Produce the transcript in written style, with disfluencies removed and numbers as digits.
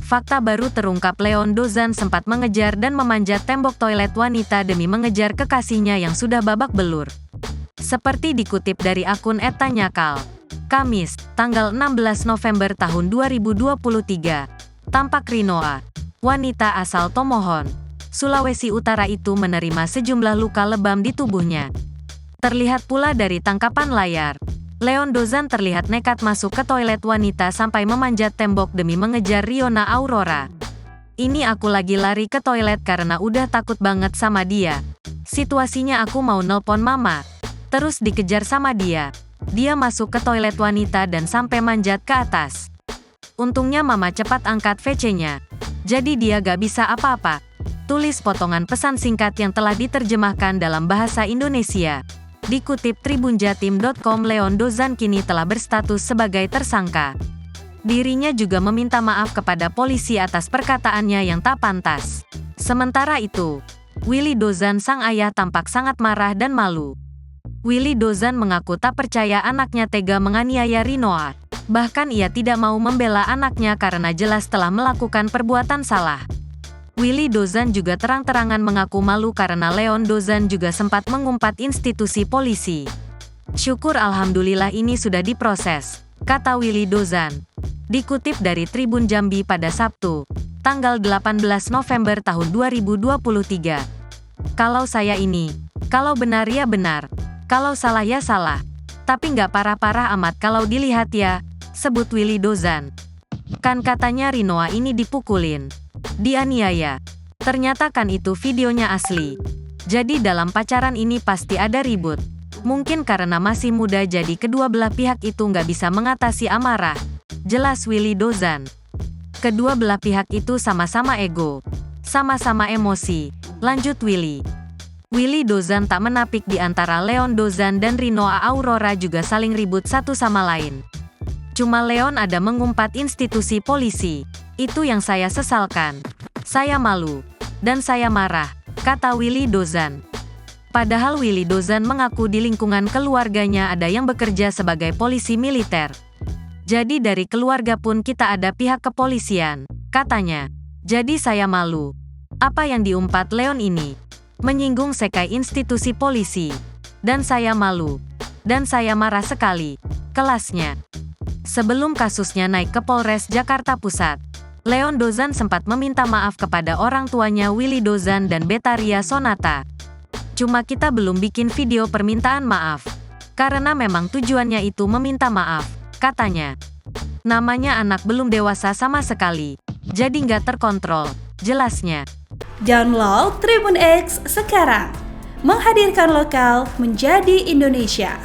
Fakta baru terungkap, Leon Dozan sempat mengejar dan memanjat tembok toilet wanita demi mengejar kekasihnya yang sudah babak belur. Seperti dikutip dari akun @tanyakal. Kamis, tanggal 16 November tahun 2023. Tampak Rinoa, wanita asal Tomohon, Sulawesi Utara itu menerima sejumlah luka lebam di tubuhnya. Terlihat pula dari tangkapan layar, Leon Dozan terlihat nekat masuk ke toilet wanita sampai memanjat tembok demi mengejar Riona Aurora. "Ini aku lagi lari ke toilet karena udah takut banget sama dia. Situasinya aku mau nelpon mama. Terus dikejar sama dia. Dia masuk ke toilet wanita dan sampai manjat ke atas. Untungnya mama cepat angkat WC-nya. Jadi dia gak bisa apa-apa." Tulis potongan pesan singkat yang telah diterjemahkan dalam bahasa Indonesia. Dikutip tribunjatim.com, Leon Dozan kini telah berstatus sebagai tersangka. Dirinya juga meminta maaf kepada polisi atas perkataannya yang tak pantas. Sementara itu, Willy Dozan sang ayah tampak sangat marah dan malu. Willy Dozan mengaku tak percaya anaknya tega menganiaya Rinoa. Bahkan ia tidak mau membela anaknya karena jelas telah melakukan perbuatan salah. Willy Dozan juga terang-terangan mengaku malu karena Leon Dozan juga sempat mengumpat institusi polisi. "Syukur alhamdulillah ini sudah diproses," kata Willy Dozan. Dikutip dari Tribun Jambi pada Sabtu, tanggal 18 November tahun 2023. "Kalau saya ini, kalau benar ya benar, kalau salah ya salah. Tapi nggak parah-parah amat kalau dilihat ya," sebut Willy Dozan. "Kan katanya Rinoa ini dipukulin, dianiaya. Ternyata kan itu videonya asli. Jadi dalam pacaran ini pasti ada ribut. Mungkin karena masih muda jadi kedua belah pihak itu nggak bisa mengatasi amarah," jelas Willy Dozan. "Kedua belah pihak itu sama-sama ego, sama-sama emosi," lanjut Willy. Willy Dozan tak menapik di antara Leon Dozan dan Rinoa Aurora juga saling ribut satu sama lain. "Cuma Leon ada mengumpat institusi polisi. Itu yang saya sesalkan. Saya malu. Dan saya marah," kata Willy Dozan. Padahal Willy Dozan mengaku di lingkungan keluarganya ada yang bekerja sebagai polisi militer. "Jadi dari keluarga pun kita ada pihak kepolisian," katanya. "Jadi saya malu. Apa yang diumpat Leon ini menyinggung sekai institusi polisi. Dan saya malu. Dan saya marah sekali," kelasnya. Sebelum kasusnya naik ke Polres Jakarta Pusat, Leon Dozan sempat meminta maaf kepada orang tuanya Willy Dozan dan Betaria Sonata. "Cuma kita belum bikin video permintaan maaf. Karena memang tujuannya itu meminta maaf," katanya. "Namanya anak belum dewasa sama sekali. Jadi nggak terkontrol," jelasnya. Download Tribun X sekarang. Menghadirkan lokal menjadi Indonesia.